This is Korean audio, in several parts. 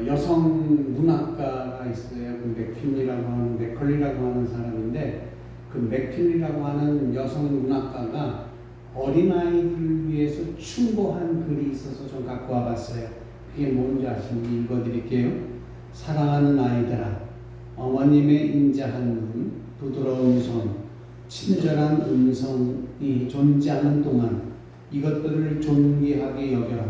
여성 문학가가 있어요. 그 맥필리라고 하는, 맥컬리라고 하는 사람인데, 그 맥필리라고 하는 여성 문학가가 어린아이들을 위해서 충고한 글이 있어서 좀 갖고 와봤어요. 그게 뭔지 아시는지 읽어드릴게요. 사랑하는 아이들아, 어머님의 인자한 눈, 부드러운 손, 친절한 음성이 존재하는 동안 이것들을 존귀하게 여겨라.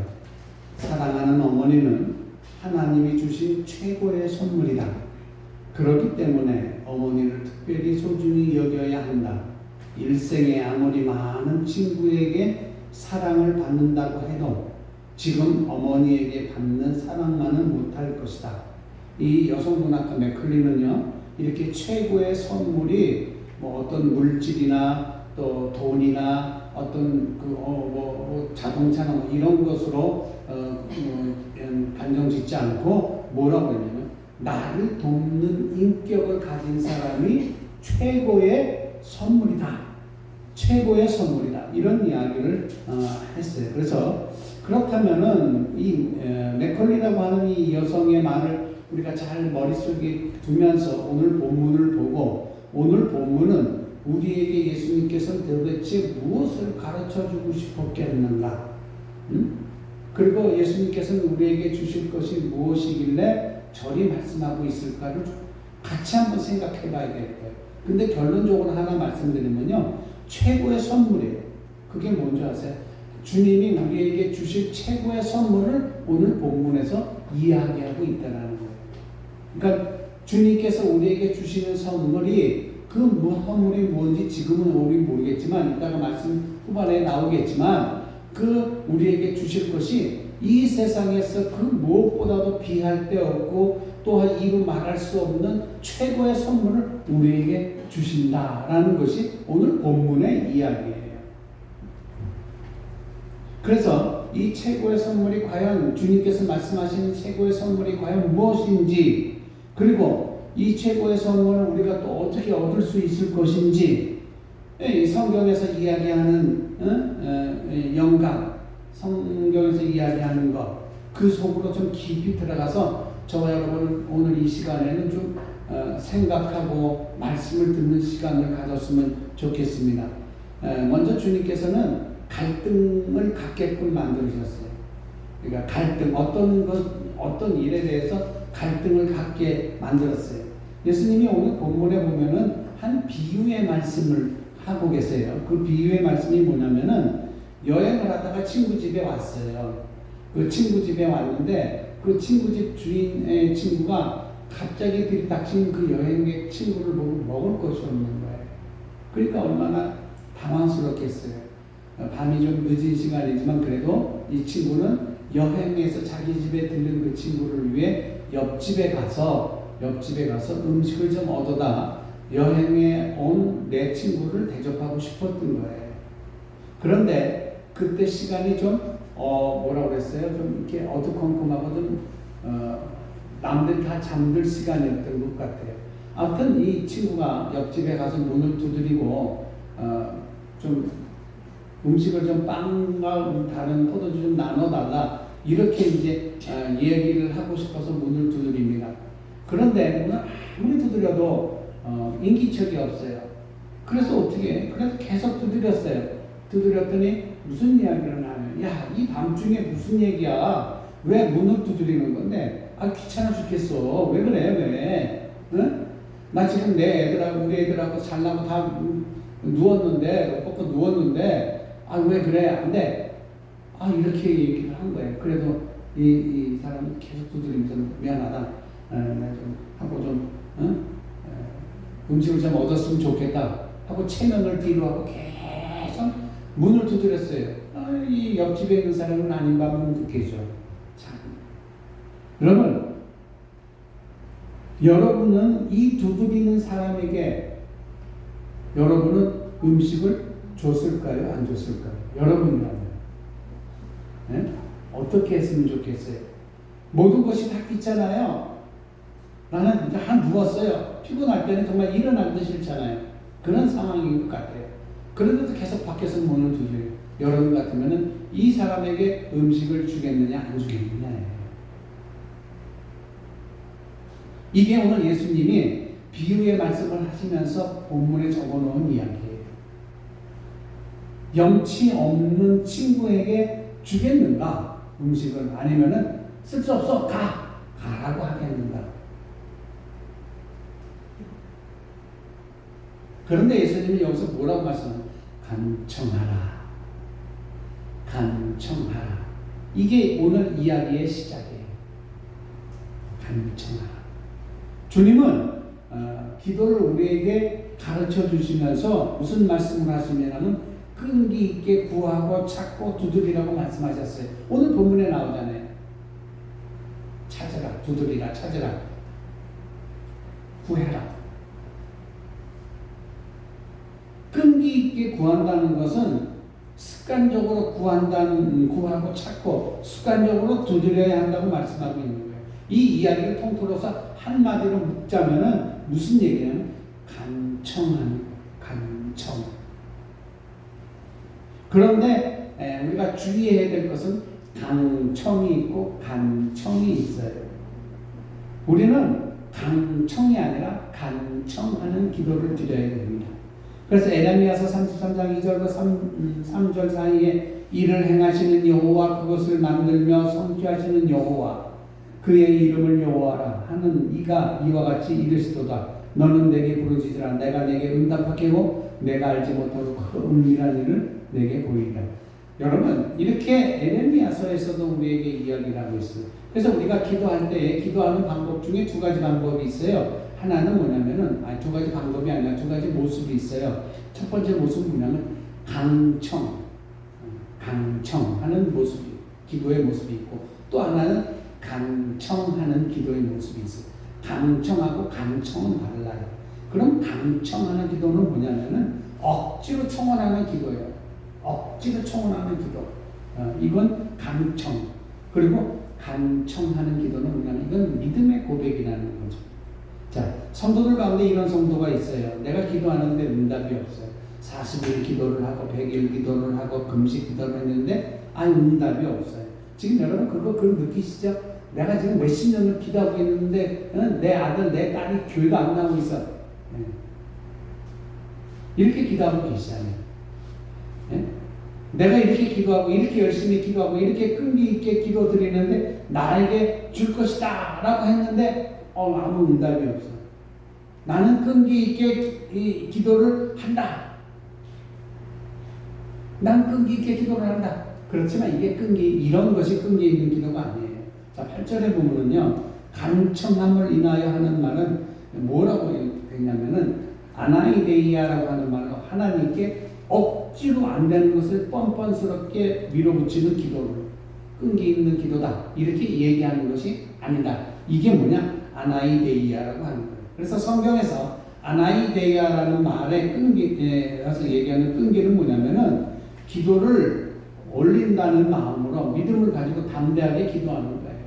사랑하는 어머니는 하나님이 주신 최고의 선물이다. 그렇기 때문에 어머니를 특별히 소중히 여겨야 한다. 일생에 아무리 많은 친구에게 사랑을 받는다고 해도 지금 어머니에게 받는 사랑만은 못할 것이다. 이 여성문학가 맥클리는요, 이렇게 최고의 선물이 뭐 어떤 물질이나 또 돈이나 어떤 자동차나 뭐 이런 것으로 단정짓지 않고 뭐라고 했냐면 나를 돕는 인격을 가진 사람이 최고의 선물이다. 최고의 선물이다. 이런 이야기를 했어요. 그래서 그렇다면은 이 맥컬리라고 하는 이 여성의 말을 우리가 잘 머릿속에 두면서 오늘 본문을 보고, 오늘 본문은 우리에게 예수님께서 도대체 무엇을 가르쳐주고 싶었겠는가? 그리고 예수님께서는 우리에게 주실 것이 무엇이길래 저리 말씀하고 있을까를 같이 한번 생각해 봐야 될 거예요. 근데 결론적으로 하나 말씀드리면요, 최고의 선물이에요. 그게 뭔지 아세요? 주님이 우리에게 주실 최고의 선물을 오늘 본문에서 이야기하고 있다는 거예요. 그러니까 주님께서 우리에게 주시는 선물이, 그 선물이 뭔지 지금은 우리 모르겠지만 이따가 말씀 후반에 나오겠지만, 그 우리에게 주실 것이 이 세상에서 그 무엇보다도 비할 데 없고 또한 이루 말할 수 없는 최고의 선물을 우리에게 주신다라는 것이 오늘 본문의 이야기예요. 그래서 이 최고의 선물이 과연, 주님께서 말씀하시는 최고의 선물이 과연 무엇인지, 그리고 이 최고의 선물을 우리가 또 어떻게 얻을 수 있을 것인지, 이 성경에서 이야기하는 영감, 성경에서 이야기하는 것, 그 속으로 좀 깊이 들어가서 저와 여러분 오늘 이 시간에는 좀 생각하고 말씀을 듣는 시간을 가졌으면 좋겠습니다. 먼저 주님께서는 갈등을 갖게끔 만들으셨어요. 그러니까 갈등, 어떤 일에 대해서 갈등을 갖게 만들었어요. 예수님이 오늘 본문에 보면은 한 비유의 말씀을 하고 계세요. 그 비유의 말씀이 뭐냐면은, 여행을 하다가 친구 집에 왔어요. 그 친구 집에 왔는데 그 친구 집 주인의 친구가 갑자기 들이닥친 그 여행객 친구를 보고 먹을 것이 없는 거예요. 그러니까 얼마나 당황스럽겠어요. 밤이 좀 늦은 시간이지만 그래도 이 친구는 여행에서 자기 집에 들른 그 친구를 위해 옆집에 가서 음식을 좀 얻어다 여행에 온 내 친구를 대접하고 싶었던 거예요. 그런데 그때 시간이 좀 뭐라고 그랬어요? 좀 이렇게 어두컴컴하고 좀 남들 다 잠들 시간이었던 것 같아요. 아무튼 이 친구가 옆집에 가서 문을 두드리고 좀 음식을 좀 빵과 다른 포도주 좀 나눠달라, 이렇게 이제 얘기를 하고 싶어서 문을 두드립니다. 그런데 문을 아무리 두드려도 인기척이 없어요. 그래서 어떻게, 그래서 계속 두드렸어요. 두드렸더니 무슨 이야기를 하냐면, 야, 이 밤중에 무슨 얘기야? 왜 문을 두드리는 건데? 아, 귀찮아 죽겠어. 왜 그래, 왜? 응? 나 지금 내 애들하고, 우리 애들하고 잘나고 다 누웠는데, 뻗고 누웠는데, 아, 왜 그래? 안 돼. 아, 이렇게 얘기를 한 거예요. 그래도 이 사람은 계속 두드리면서 미안하다. 나 좀 하고 좀, 응? 음식을 좀 얻었으면 좋겠다 하고 체면을 뒤로 하고 계속 문을 두드렸어요. 이 옆집에 있는 사람은 아닌 밤은 느끼죠. 자, 그러면 여러분은 이 두드리는 사람에게 여러분은 음식을 줬을까요? 안 줬을까요? 여러분이라면 네? 어떻게 했으면 좋겠어요? 모든 것이 다 귀찮아요. 나는 이제 누웠어요. 피곤할 때는 정말 일어나기도 싫잖아요. 그런 상황인 것 같아요. 그런데도 계속 밖에서 문을 두드려요. 여러분 같으면은 이 사람에게 음식을 주겠느냐 안 주겠느냐예요. 이게 오늘 예수님이 비유의 말씀을 하시면서 본문에 적어놓은 이야기예요. 염치 없는 친구에게 주겠는가? 음식을 아니면은 쓸 수 없어 가라고 하겠는가? 그런데 예수님이 여기서 뭐라고 말씀하세요? 간청하라. 간청하라. 이게 오늘 이야기의 시작이에요. 간청하라. 주님은 기도를 우리에게 가르쳐 주시면서 무슨 말씀을 하시냐면 끈기 있게 구하고 찾고 두드리라고 말씀하셨어요. 오늘 본문에 나오잖아요. 찾으라, 두드리라, 찾으라, 구해라. 끈기 있게 구한다는 것은 습관적으로 구하고 찾고 습관적으로 두드려야 한다고 말씀하고 있는 거예요. 이 이야기를 통틀어서 한마디로 묻자면은 무슨 얘기냐면 간청하는 거예요. 간청. 그런데 우리가 주의해야 될 것은 강청이 있고 간청이 있어요. 우리는 강청이 아니라 간청하는 기도를 드려야 됩니다. 그래서 에레미야서 33장 2절과 3절 사이에 이를 행하시는 여호와 그것을 만들며 성취하시는 여호와 그의 이름을 여호와라 하는 이가 이와 같이 이르시도다. 너는 내게 부르짖으라. 내가 내게 응답하겠고 내가 알지 못하고 그 은밀한 일을 내게 보이리라. 여러분 이렇게 에레미야서에서도 우리에게 이야기를 하고 있어요. 그래서 우리가 기도할 때 기도하는 방법 중에 두 가지 방법이 있어요. 하나는 뭐냐면은 두 가지 방법이 아니라 두 가지 모습이 있어요. 첫 번째 모습은 뭐냐면 강청하는 모습이 기도의 모습이 있고 또 하나는 간청하는 기도의 모습이 있어요. 강청하고 간청은 달라요. 그럼 강청하는 기도는 뭐냐면은 억지로 청원하는 기도예요. 억지로 청원하는 기도. 이건 강청. 그리고 간청하는 기도는 뭐냐면 이건 믿음의 고백이라는 거죠. 자, 성도들 가운데 이런 성도가 있어요. 내가 기도하는데 응답이 없어요. 40일 기도를 하고 100일 기도를 하고 금식 기도를 했는데 응답이 없어요. 지금 여러분 그걸 느끼시죠? 내가 지금 몇십 년을 기도하고 있는데 내 아들 내 딸이 교회가 안 나오고 있어. 이렇게 기도하고 계시잖아요. 내가 이렇게 기도하고 이렇게 열심히 기도하고 이렇게 끈기 있게 기도 드리는데 나에게 줄 것이다 라고 했는데 아무 응답이 없어. 나는 끈기 있게 이 기도를 한다. 난 끈기 있게 기도를 한다. 그렇지만 이게 이런 것이 끈기 있는 기도가 아니에요. 자, 8절에 보면은요, 간청함을 인하여 하는 말은 뭐라고 되냐면은 아나이데이아라고 하는 말로 하나님께 억지로 안 되는 것을 뻔뻔스럽게 밀어붙이는 기도를 끈기 있는 기도다. 이렇게 얘기하는 것이 아니다. 이게 뭐냐? 아나이데이아라고 하는 거예요. 그래서 성경에서 아나이데이아라는 말의 끈기에서 얘기하는 끈기는 뭐냐면은 기도를 올린다는 마음으로 믿음을 가지고 담대하게 기도하는 거예요.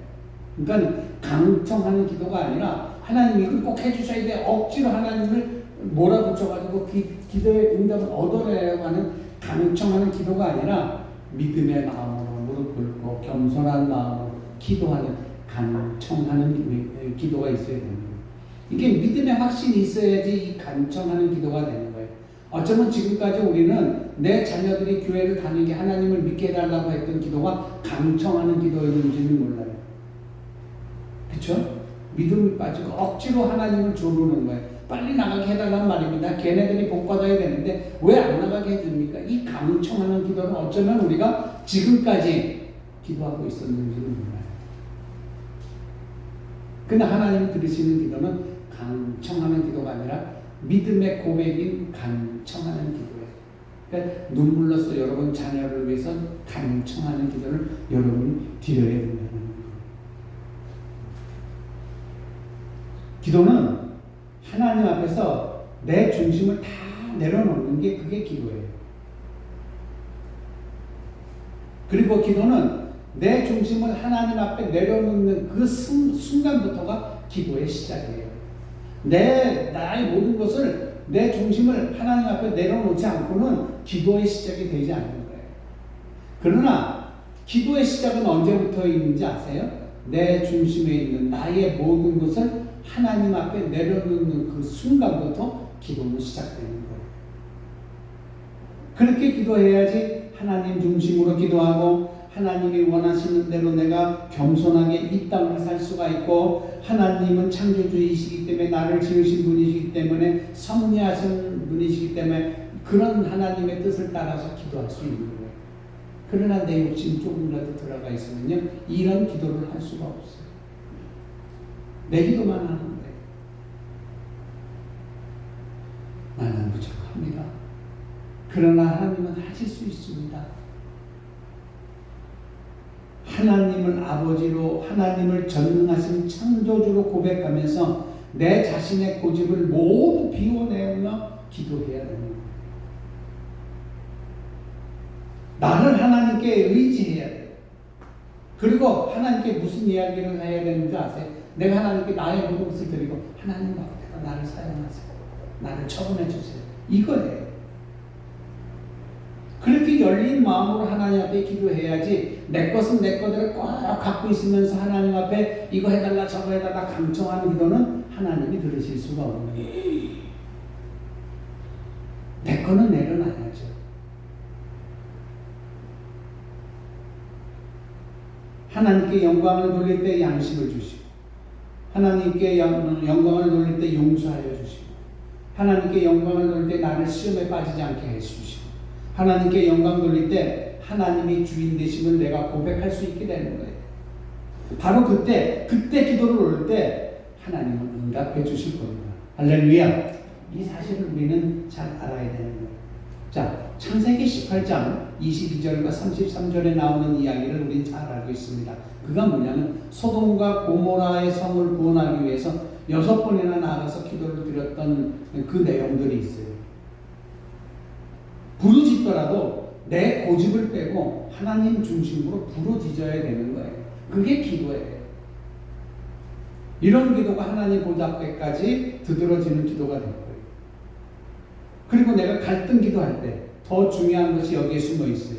그러니까 강청하는 기도가 아니라 하나님 이걸 꼭 해주셔야 돼. 억지로 하나님을 몰아붙여가지고 기도의 응답을 얻어내려고 하는 강청하는 기도가 아니라 믿음의 마음으로 무릎 꿇고 겸손한 마음으로 기도하는 간청하는 기도가 있어야 됩니다. 이게 믿음의 확신이 있어야지 이 간청하는 기도가 되는 거예요. 어쩌면 지금까지 우리는 내 자녀들이 교회를 다니게 하나님을 믿게 해달라고 했던 기도가 강청하는 기도였는지는 몰라요. 그렇죠? 믿음이 빠지고 억지로 하나님을 조르는 거예요. 빨리 나가게 해달라는 말입니다. 걔네들이 복 받아야 되는데 왜 안 나가게 해줍니까? 이 강청하는 기도는 어쩌면 우리가 지금까지 기도하고 있었는지는 몰라요. 근데 하나님이 들으시는 기도는 강청하는 기도가 아니라 믿음의 고백인 간청하는 기도예요. 그러니까 눈물로써 여러분 자녀를 위해서 간청하는 기도를 여러분이 드려야 된다는 거예요. 기도는 하나님 앞에서 내 중심을 다 내려놓는 게 그게 기도예요. 그리고 기도는 내 중심을 하나님 앞에 내려놓는 그 순간부터가 기도의 시작이에요. 나의 모든 것을 내 중심을 하나님 앞에 내려놓지 않고는 기도의 시작이 되지 않는 거예요. 그러나 기도의 시작은 언제부터 있는지 아세요? 내 중심에 있는 나의 모든 것을 하나님 앞에 내려놓는 그 순간부터 기도는 시작되는 거예요. 그렇게 기도해야지 하나님 중심으로 기도하고 하나님이 원하시는 대로 내가 겸손하게 이 땅을 살 수가 있고, 하나님은 창조주이시기 때문에 나를 지으신 분이시기 때문에 섭리하신 분이시기 때문에 그런 하나님의 뜻을 따라서 기도할 수 있는 거예요. 그러나 내 욕심 조금이라도 들어가 있으면요, 이런 기도를 할 수가 없어요. 내 기도만 하는 거예요. 나는 부족합니다. 그러나 하나님은 하실 수 있습니다. 하나님을 아버지로, 하나님을 전능하신 창조주로 고백하면서 내 자신의 고집을 모두 비워내며 기도해야 되는 거예요. 나를 하나님께 의지해야 돼요. 그리고 하나님께 무슨 이야기를 해야 되는지 아세요? 내가 하나님께 나의 모든 것을 드리고, 하나님 앞에 나를 사용하세요. 나를 처분해 주세요. 이거예요. 그렇게 열린 마음으로 하나님 앞에 기도해야지, 내 것은 내 거대로 꼭 갖고 있으면서 하나님 앞에 이거 해달라 저거 해달라 강청하는 기도는 하나님이 들으실 수가 없는 거예요. 내 거는 내려놔야죠. 하나님께 영광을 돌릴 때 양식을 주시고, 하나님께 영광을 돌릴 때 용서하여 주시고, 하나님께 영광을 돌릴 때 나를 시험에 빠지지 않게 해주시고, 하나님께 영광 돌릴 때 하나님이 주인 되심을 내가 고백할 수 있게 되는 거예요. 바로 그때 기도를 올 때 하나님은 응답해 주실 겁니다. 할렐루야. 이 사실을 우리는 잘 알아야 되는 거예요. 자, 창세기 18장 22절과 33절에 나오는 이야기를 우리는 잘 알고 있습니다. 그가 뭐냐면 소돔과 고모라의 성을 구원하기 위해서 6번이나 나가서 기도를 드렸던 그 내용들이 있어요. 부르짖더라도 내 고집을 빼고 하나님 중심으로 부르짖어야 되는 거예요. 그게 기도예요. 이런 기도가 하나님 보좌 앞에까지 두드러지는 기도가 될 거예요. 그리고 내가 갈등 기도할 때 더 중요한 것이 여기에 숨어 있어요.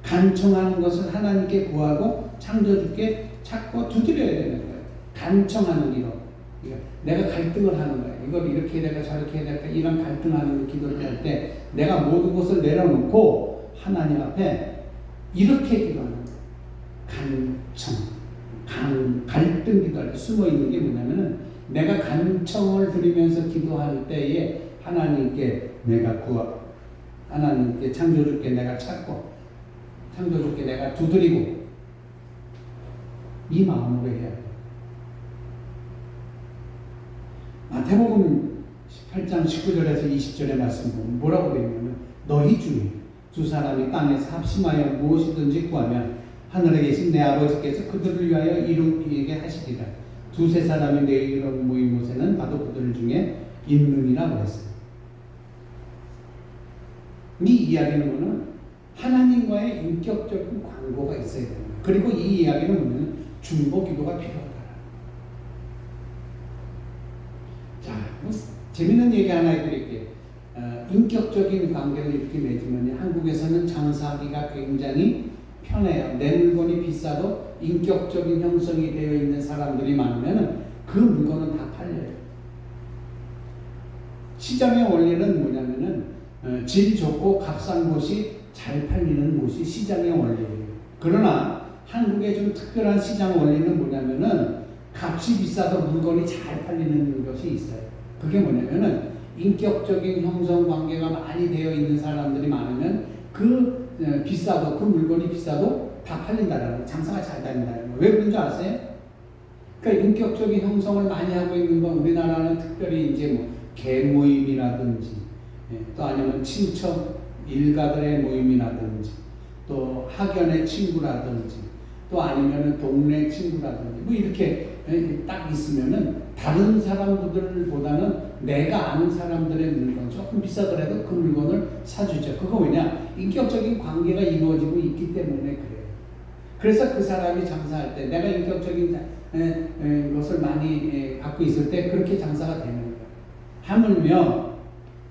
간청하는 것을 하나님께 구하고 창조주께 찾고 두드려야 되는 거예요. 간청하는 기도. 내가 갈등을 하는 거예요. 이걸 이렇게 해야 될까 저렇게 해야 될까, 이런 갈등하는 기도를 할 때 내가 모든 것을 내려놓고 하나님 앞에 이렇게 기도하는 거예요. 간청, 갈등 기도할 때 숨어 있는 게 뭐냐면은, 내가 간청을 드리면서 기도할 때에 하나님께 내가 하나님께 창조주께 내가 찾고, 창조주께 내가 두드리고, 이 마음으로 해야 돼요. 마태복음 18장 19절에서 20절의 말씀 보면 뭐라고 되어 있냐면, 너희 중에 두 사람이 땅에서 합심하여 무엇이든지 구하면 하늘에 계신 내 아버지께서 그들을 위하여 이루게 하시리라. 두세 사람이 내 이름 모인 곳에는 나도 그들 중에 있느니라 그랬어요. 이 이야기는 뭐냐면 하나님과의 인격적인 관계가 있어야 됩니다. 그리고 이 이야기는 뭐냐면 중보 기도가 필요하다. 자, 재밌는 얘기 하나 해드릴게요. 인격적인 관계를 이렇게 맺으면 한국에서는 장사하기가 굉장히 편해요. 내 물건이 비싸도 인격적인 형성이 되어 있는 사람들이 많으면 그 물건은 다 팔려요. 시장의 원리는 뭐냐면은 질 좋고 값싼 곳이 잘 팔리는 곳이 시장의 원리예요. 그러나 한국의 좀 특별한 시장 원리는 뭐냐면은 값이 비싸도 물건이 잘 팔리는 것이 있어요. 그게 뭐냐면은 인격적인 형성 관계가 많이 되어 있는 사람들이 많으면 그 비싸도, 그 물건이 비싸도 다 팔린다라는 거예요. 장사가 잘 다닌다는 거예요. 왜 그런지 아세요? 그러니까 인격적인 형성을 많이 하고 있는 건 우리나라는 특별히 이제 뭐 계모임이라든지, 또 아니면 친척 일가들의 모임이라든지, 또 학연의 친구라든지, 또 아니면 동네 친구라든지, 뭐 이렇게 딱 있으면은 다른 사람들보다는 내가 아는 사람들의 물건 조금 비싸더라도 그 물건을 사주죠. 그거 왜냐? 인격적인 관계가 이루어지고 있기 때문에 그래요. 그래서 그 사람이 장사할 때 내가 인격적인 것을 많이 갖고 있을 때 그렇게 장사가 되는 거예요. 하물며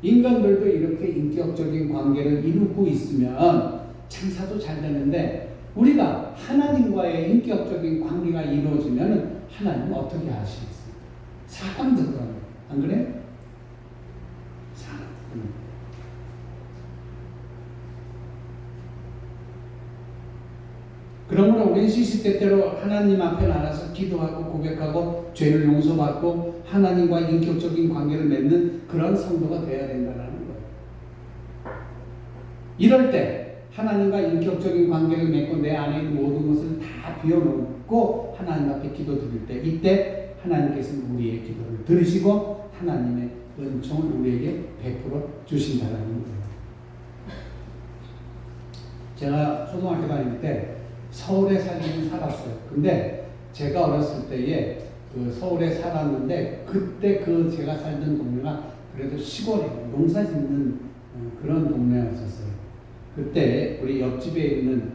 인간들도 이렇게 인격적인 관계를 이루고 있으면 장사도 잘 되는데, 우리가 하나님과의 인격적인 관계가 이루어지면 하나님은 어떻게 하시겠어요? 사람도 그런 거예요. 안 그래요? 사람도. 그러므로 우리는 시시때때로 하나님 앞에 나가서 기도하고 고백하고 죄를 용서받고 하나님과 인격적인 관계를 맺는 그런 성도가 되어야 된다는 거예요. 이럴 때 하나님과 인격적인 관계를 맺고 내 안에 있는 모든 것을 다 비워놓고 하나님 앞에 기도 드릴 때, 이때 하나님께서는 우리의 기도를 들으시고 하나님의 은총을 우리에게 베풀어 주신다는 거예요. 제가 초등학교 다닐 때 서울에 살기는 살았어요. 근데 제가 어렸을 때에 그 서울에 살았는데 그때 그 제가 살던 동네가 그래도 시골이에요. 농사 짓는 그런 동네였었어요. 그때 우리 옆집에 있는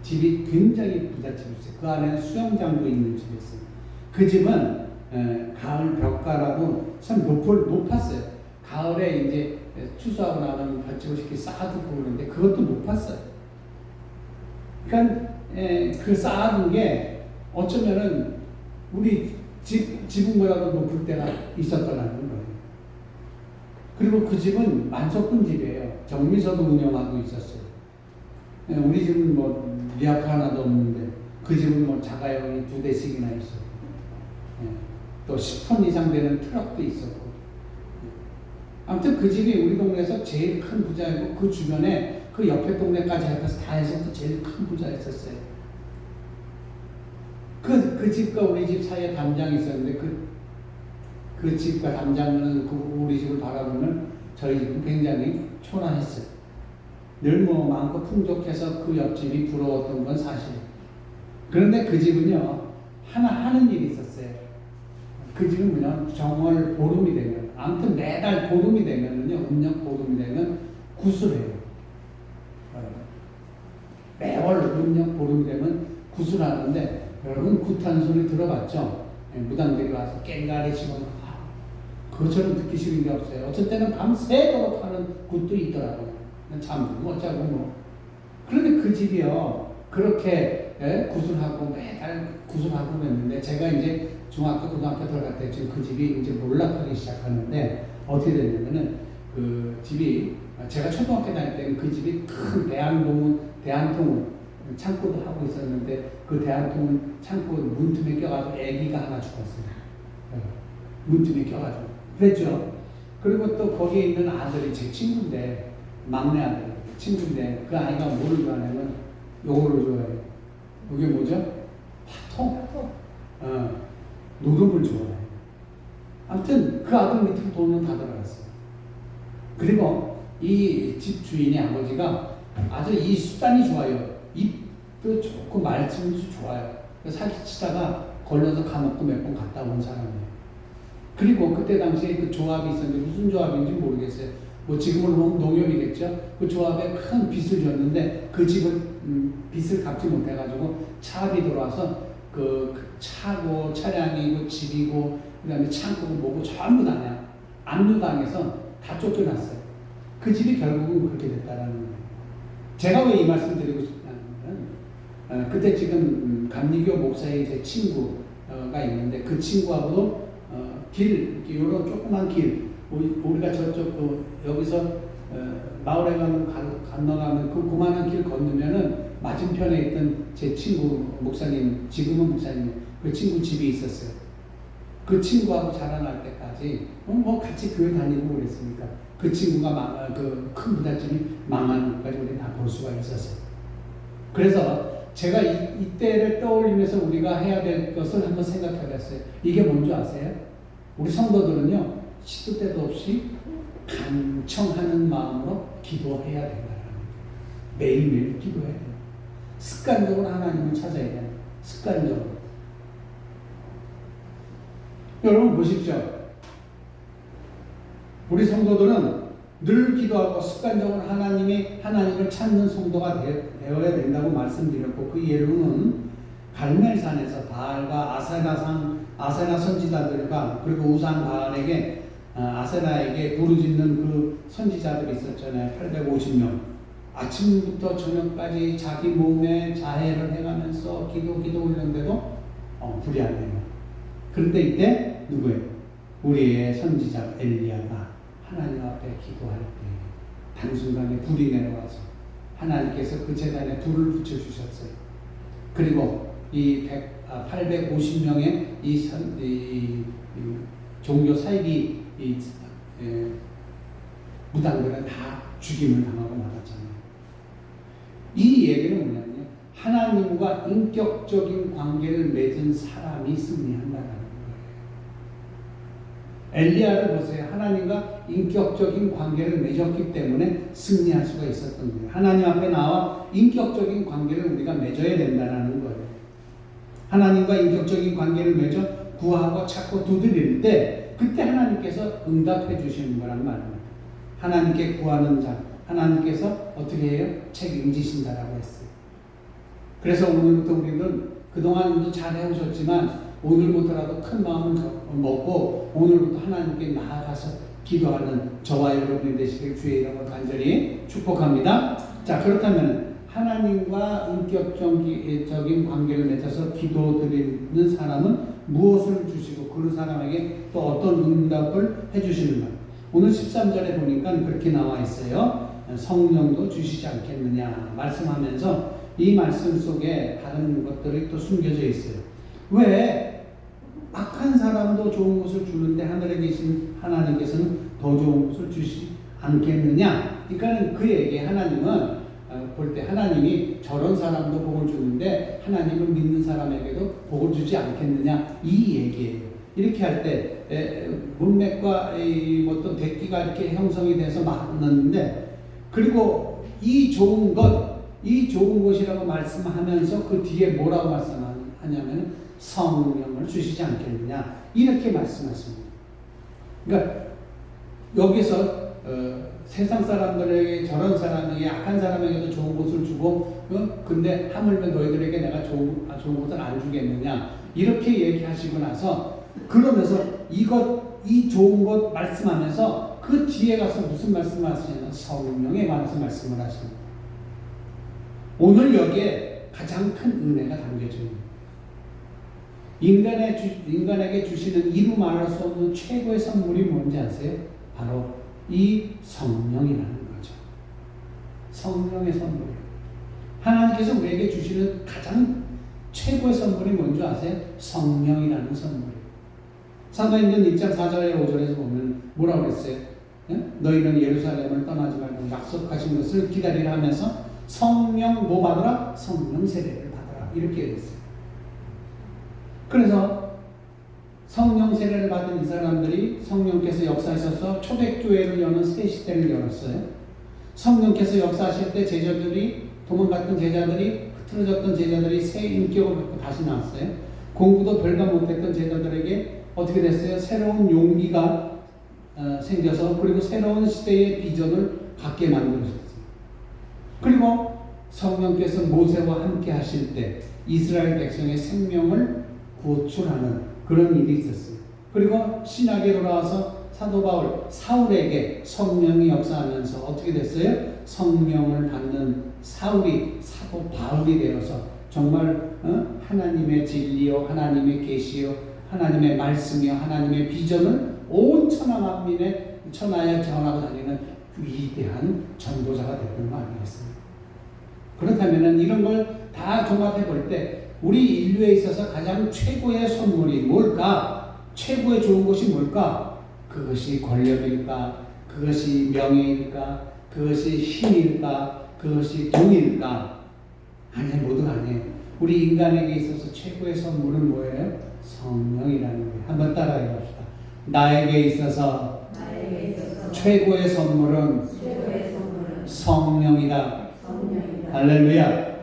집이 굉장히 부잣집이었어요. 그 안에는 수영장도 있는 집이었어요. 그 집은 가을 벽가라고 참 높았어요. 가을에 이제 추수하고 나면 볏짚을 이렇게 쌓아두고 그러는데 그것도 높았어요. 그러니까 그 쌓아둔 게 어쩌면은 우리 지붕보다도 높을 때가 있었더라는 거예요. 그리고 그 집은 만석군 집이에요. 정미서도 운영하고 있었어요. 우리 집은 뭐 리아카 하나도 없는데 그 집은 뭐 자가용이 2대씩이나 있었고 또 10톤 이상 되는 트럭도 있었고 아무튼 그 집이 우리 동네에서 제일 큰 부자이고 그 주변에 그 옆에 동네까지 해서 다 해서 또 제일 큰 부자였었어요. 그 집과 우리 집 사이에 담장이 있었는데 그 집과 담장은 우리 집을 바라보면 저희 집은 굉장히 초라했어요. 늘 뭐 많고 풍족해서 그 옆집이 부러웠던 건 사실이에요. 그런데 그 집은요 하나 하는 일이 있었어요. 그 집은 그냥 정월 보름이 되면 아무튼 매달 보름이 되면은요 음력 보름이 되면 구슬해요. 매월 음력 보름이 되면 구슬하는데 여러분 굿하는 소리 들어봤죠? 무당들이 와서 깽가리 치고 그것처럼 듣기 싫은 게 없어요. 어쩔 때는 밤새도록 하는 굿도 있더라고요. 잠도 못 자고 뭐. 그런데 그 집이요 그렇게 구슬하고 매달 구슬하고 그랬는데 제가 이제 중학교 고등학교 들어갈 때 지금 그 집이 이제 몰락하기 시작하는데 어떻게 됐냐면은 그 집이 제가 초등학교 다닐 때는 그 집이 큰 대한통운 창고도 하고 있었는데 그 대한통운 창고 문틈에 껴가지고 아기가 하나 죽었어요. 문틈에 껴가지고 그랬죠. 그리고 또 거기에 있는 아들이 제 친구인데 막내 아들 친구인데 그 아이가 뭐를 좋아하냐면 요거를 좋아해요. 이게 뭐죠? 화통. 녹음을 좋아해요. 아무튼 그 아들 밑으로 돈은 다 들어갔어요. 그리고 이 집 주인의 아버지가 아주 이 수단이 좋아요. 입도 좋고 말씀도 좋아요. 사기치다가 걸려서 감옥도 몇 번 갔다 온 사람이에요. 그리고 그때 당시에 그 조합이 있었는데 무슨 조합인지 모르겠어요. 뭐 지금은 농협이겠죠. 그 조합에 큰 빚을 졌는데 그 집을 빚을 갚지 못해가지고 차압이 들어와서 그 차고 차량이고 집이고 그다음에 창고고 뭐고 전부 다냐 압류당해서 다 쫓겨났어요. 그 집이 결국은 그렇게 됐다라는 거예요. 제가 왜 이 말씀 드리고 싶냐면 그때 지금 감리교 목사의 제 친구가 있는데 그 친구하고도 길 이런 조그만 길 우리가 저쪽 여기서 마을에 건너가면 그 고만한 길 건너면은 맞은편에 있던 제 친구 목사님 지금은 목사님 그 친구 집이 있었어요. 그 친구하고 자라날 때까지 뭐 같이 교회 다니고 그랬으니까 그 친구가 그 큰 부잣집이 망하는 것까지 우리 다 볼 수가 있었어요. 그래서 제가 이때를 떠올리면서 우리가 해야 될 것을 한번 생각해 봤어요. 이게 뭔지 아세요? 우리 성도들은요 시도 때도 없이 간청하는 마음으로 기도해야 된다는 매일매일 기도해야 돼요. 습관적으로 하나님을 찾아야 돼요. 습관적으로. 여러분 보십시오. 우리 성도들은 늘 기도하고 습관적으로 하나님을 찾는 성도가 되어야 된다고 말씀드렸고 그 예로는 갈멜산에서 바알과 아세나 선지자들과 그리고 우상 바알에게 아세나에게 부르짖는 그 선지자들이 있었잖아요. 850명. 아침부터 저녁까지 자기 몸에 자해를 해가면서 기도 올렸는데도 불이 안 내려. 그런데 이때 누구예요? 우리의 선지자 엘리야가 하나님 앞에 기도할 때 단순간에 불이 내려와서 하나님께서 그 제단에 불을 붙여주셨어요. 그리고 이 850명의 이 종교 사이비 무당들은 다 죽임을 당하고 말았잖아요. 이 얘기는 뭐냐면요, 하나님과 인격적인 관계를 맺은 사람이 승리한다는 거예요. 엘리야를 보세요. 하나님과 인격적인 관계를 맺었기 때문에 승리할 수가 있었던 거예요. 하나님 앞에 나와 인격적인 관계를 우리가 맺어야 된다는 거예요. 하나님과 인격적인 관계를 맺어 구하고 찾고 두드릴 때 그때 하나님께서 응답해 주시는 거란 말입니다. 하나님께 구하는 자, 하나님께서 어떻게 해요? 책임지신다라고 했어요. 그래서 오늘부터 우리는 그동안도 잘 해오셨지만 오늘부터라도 큰 마음을 먹고 오늘부터 하나님께 나아가서 기도하는 저와 여러분이 되시길 주의 이름으로 간절히 축복합니다. 자, 그렇다면 하나님과 인격적인 관계를 맺어서 기도드리는 사람은 무엇을 주시고 그 사람에게 또 어떤 응답을 해주시는가? 오늘 13절에 보니까 그렇게 나와 있어요. 성령도 주시지 않겠느냐 말씀하면서 이 말씀 속에 다른 것들이 또 숨겨져 있어요. 왜 악한 사람도 좋은 것을 주는데 하늘에 계신 하나님께서는 더 좋은 것을 주시지 않겠느냐? 그러니까 그에게 하나님은 볼 때 하나님이 저런 사람도 복을 주는데 하나님을 믿는 사람에게도 복을 주지 않겠느냐 이 얘기예요. 이렇게 할 때 문맥과 어떤 대기가 이렇게 형성이 돼서 맞는데, 그리고 이 좋은 것이라고 말씀하면서 그 뒤에 뭐라고 말씀하냐면 성령을 주시지 않겠느냐 이렇게 말씀하십니다. 그러니까 여기서 세상 사람들에게 저런 사람에게 악한 사람에게도 좋은 것을 주고 근데 하물며 너희들에게 내가 좋은 것을 안 주겠느냐 이렇게 얘기하시고 나서 그러면서 이 좋은 것 말씀하면서 그 뒤에 가서 무슨 말씀을 하시냐면 성령에 관해서 말씀을 하십니다. 오늘 여기에 가장 큰 은혜가 담겨져 있습니다. 인간에게 주시는 이루 말할 수 없는 최고의 선물이 뭔지 아세요? 바로 이 성령이라는 거죠. 성령의 선물이에요. 하나님께서 우리에게 주시는 가장 최고의 선물이 뭔지 아세요? 성령이라는 선물이에요. 사도행전 1장 4절에 5절에서 보면 뭐라고 그랬어요? 너희는 예루살렘을 떠나지 말고 약속하신 것을 기다리라 하면서 성령 뭐 받으라? 성령 세례를 받으라 이렇게 했어요. 그래서 성령 세례를 받은 이 사람들이 성령께서 역사하셔서 초대교회를 여는 새 시대를 열었어요. 성령께서 역사하실 때 도망갔던 제자들이 흐트러졌던 제자들이 새 인격을 갖고 다시 나왔어요. 공부도 별반 못했던 제자들에게 어떻게 됐어요? 새로운 용기가 생겨서 그리고 새로운 시대의 비전을 갖게 만들어졌어요. 그리고 성령께서 모세와 함께 하실 때 이스라엘 백성의 생명을 구출하는 그런 일이 있었어요. 그리고 신약에 돌아와서 사도 바울, 사울에게 성령이 역사하면서 어떻게 됐어요? 성령을 받는 사울이 사도 바울이 되어서 정말 하나님의 진리요, 하나님의 계시요, 하나님의 말씀이요, 하나님의 비전을 온 천하 만민의 천하에 전하고 다니는 위대한 전도자가 되는 거 아니겠습니까? 그렇다면 이런 걸 다 종합해 볼 때 우리 인류에 있어서 가장 최고의 선물이 뭘까? 최고의 좋은 것이 뭘까? 그것이 권력일까? 그것이 명예일까? 그것이 힘일까? 그것이 돈일까? 아니에요. 모두 아니에요. 우리 인간에게 있어서 최고의 선물은 뭐예요? 성령이라는 거예요. 한번 따라해 봅시다. 나에게 있어서 최고의 선물은 성령이다. 할렐루야.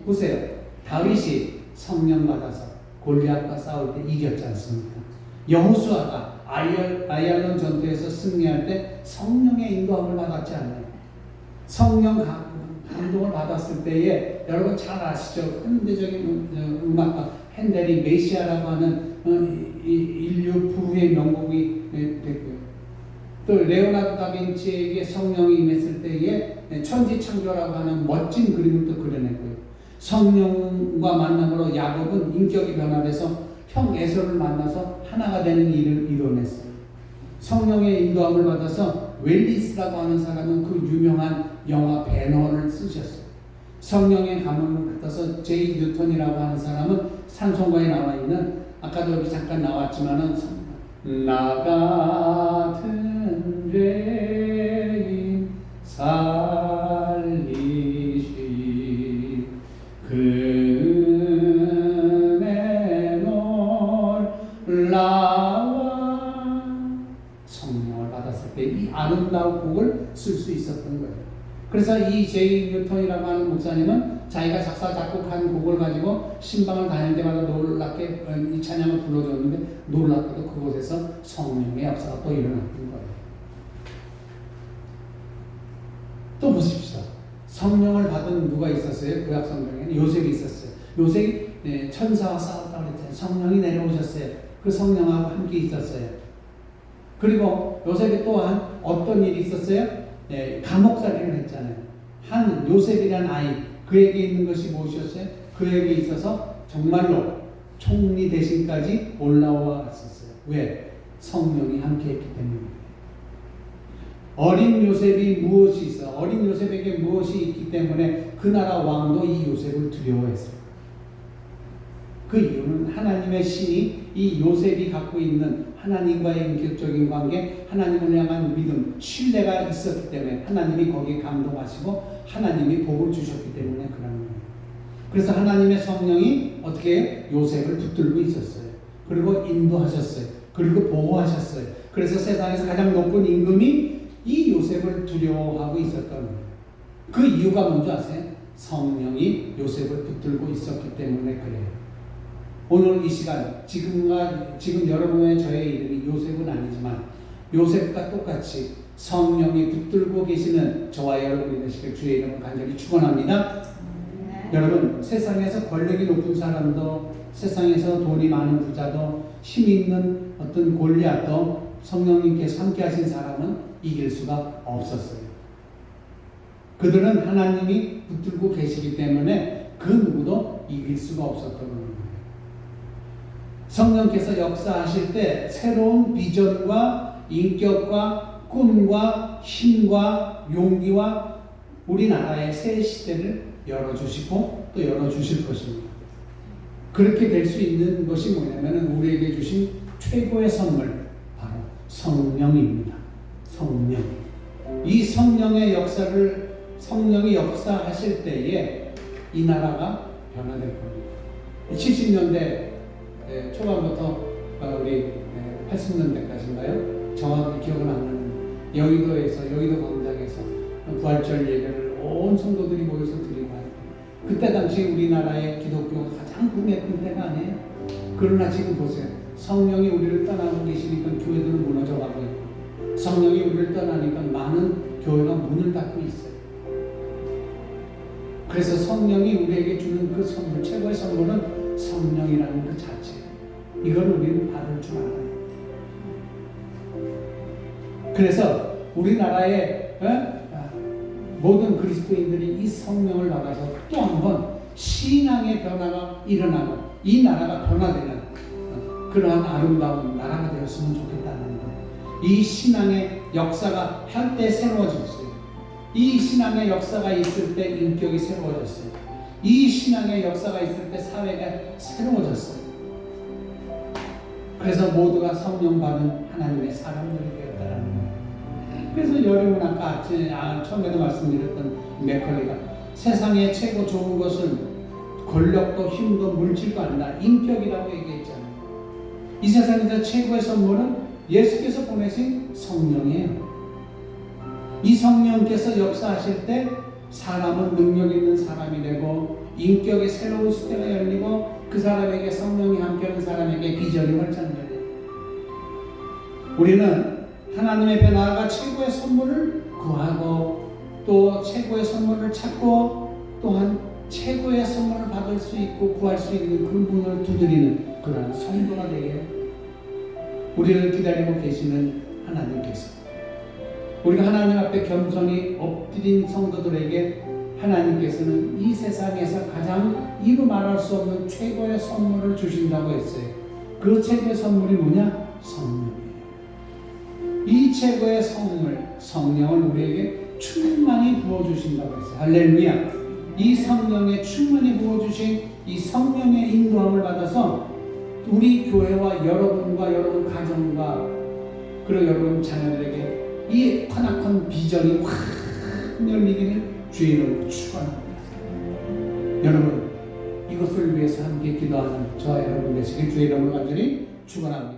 보세요. 다윗이 성령 받아서 골리앗과 싸울 때 이겼지 않습니까? 여호수아가 아얄론 전투에서 승리할 때 성령의 인도함을 받았지 않아요? 성령 감동을 받았을 때에 여러분 잘 아시죠? 현대적인 음악가 핸델이 메시아라고 하는 인류 부의 명곡이 됐고요. 또 레오나르도 다빈치에게 성령이 임했을 때에 천지창조라고 하는 멋진 그림을 또 그려냈고요. 성령과 만남으로 야곱은 인격이 변화돼서 형 에서를 만나서 하나가 되는 일을 이뤄냈어요. 성령의 인도함을 받아서 웰리스라고 하는 사람은 그 유명한 영화 배너를 쓰셨어요. 성령의 가문을 받아서 제이 뉴턴이라고 하는 사람은 산송가에 나와 있는, 아까도 여기 잠깐 나왔지만은, 나 같은 죄인 살리시 그네 놀라와, 성령을 받았을 때 이 아름다운 곡을 쓸 수 있었던 거예요. 그래서 이 제이 뉴턴이라고 하는 목사님은 자기가 작사 작곡한 곡을 가지고 신방을 다닐 때마다 놀랍게 이 찬양을 불러줬는데, 놀랍게도 그곳에서 성령의 역사가 또 일어났던 거예요. 또 보십시오. 성령을 받은 누가 있었어요? 구약 성경에는 요셉이 있었어요. 요셉이 천사와 싸웠다고 그랬잖아요. 성령이 내려오셨어요. 그 성령하고 함께 있었어요. 그리고 요셉이 또한 어떤 일이 있었어요? 감옥살이를 했잖아요. 한 요셉이라는 아이, 그에게 있는 것이 무엇이었어요? 그에게 있어서 정말로 총리 대신까지 올라왔었어요. 왜? 성령이 함께 했기 때문입니다. 어린 요셉이 무엇이 있어? 어린 요셉에게 무엇이 있기 때문에 그 나라 왕도 이 요셉을 두려워했어요. 그 이유는 하나님의 신이 이 요셉이 갖고 있는 하나님과의 인격적인 관계, 하나님을 향한 믿음, 신뢰가 있었기 때문에 하나님이 거기에 감동하시고 하나님이 복을 주셨기 때문에 그러는 거예요. 그래서 하나님의 성령이 어떻게 해요? 요셉을 붙들고 있었어요. 그리고 인도하셨어요. 그리고 보호하셨어요. 그래서 세상에서 가장 높은 임금이 이 요셉을 두려워하고 있었던 거예요. 그 이유가 뭔지 아세요? 성령이 요셉을 붙들고 있었기 때문에 그래요. 오늘 이 시간, 지금 여러분의 저의 이름이 요셉은 아니지만 요셉과 똑같이 성령이 붙들고 계시는 저와 여러분이 되시길 주의 이름으로 간절히 축원합니다. 여러분, 세상에서 권력이 높은 사람도, 세상에서 돈이 많은 부자도, 힘 있는 어떤 골리앗도 성령님께서 함께 하신 사람은 이길 수가 없었어요. 그들은 하나님이 붙들고 계시기 때문에 그 누구도 이길 수가 없었던 거예요. 성령께서 역사하실 때 새로운 비전과 인격과 꿈과 힘과 용기와 우리나라의 새 시대를 열어주시고 또 열어주실 것입니다. 그렇게 될 수 있는 것이 뭐냐면 우리에게 주신 최고의 선물, 바로 성령입니다. 성령. 이 성령의 역사를, 성령이 역사하실 때에 이 나라가 변화될 겁니다. 70년대 초반부터 우리 80년대까지인가요? 정확히 기억은 안 나는데 여의도에서, 여의도 광장에서 부활절 예배를 온 성도들이 모여서 드리고 하는, 그때 당시 우리나라의 기독교가 가장 붐했던 때가 아니에요. 그러나 지금 보세요. 성령이 우리를 떠나고 계시니까 교회들은 무너져 가고 있고, 성령이 우리를 떠나니까 많은 교회가 문을 닫고 있어요. 그래서 성령이 우리에게 주는 그 선물, 최고의 선물은 성령이라는 그 자체. 이걸 우리는 받을 줄 알아요. 그래서 우리나라의 모든 그리스도인들이 이 성령을 받아서 또 한 번 신앙의 변화가 일어나고 이 나라가 변화되는 그러한 아름다운 나라가 되었으면 좋겠다는 거예요. 이 신앙의 역사가 한때 새로워졌어요. 이 신앙의 역사가 있을 때 인격이 새로워졌어요. 이 신앙의 역사가 있을 때 사회가 새로워졌어요. 그래서 모두가 성령 받은 하나님의 사람들이 되었다는 거예요. 그래서 여러분 아까 처음에도 말씀드렸던 맥컬리가 세상의 최고 좋은 것은 권력도 힘도 물질도 아니다, 인격이라고 얘기했잖아요. 이 세상에서 최고의 선물은 예수께서 보내신 성령이에요. 이 성령께서 역사하실 때 사람은 능력 있는 사람이 되고 인격의 새로운 시대가 열리고 그 사람에게, 성령이 함께하는 사람에게 비전이 활짝 열려요. 우리는 하나님의 변화가 최고의 선물을 구하고 또 최고의 선물을 찾고 또한 최고의 선물을 받을 수 있고 구할 수 있는 그 문을 두드리는 그런 성도가 되게 우리를 기다리고 계시는 하나님께서 우리가 하나님 앞에 겸손히 엎드린 성도들에게 하나님께서는 이 세상에서 가장 이루 말할 수 없는 최고의 선물을 주신다고 했어요. 그 최고의 선물이 뭐냐? 성령이에요. 이 최고의 선물, 성령을 우리에게 충만히 부어주신다고 했어요. 할렐루야. 이 성령에 충만히 부어주신 이 성령의 인도함을 받아서 우리 교회와 여러분과 여러분 가정과 그리고 여러분 자녀들에게 이 커나큰 비전이 확 열리기를 주의 이름으로 축원합니다. 여러분, 이것을 위해서 함께 기도하는 저와 여러분 되시길 주의 이름으로 간절히 축원합니다.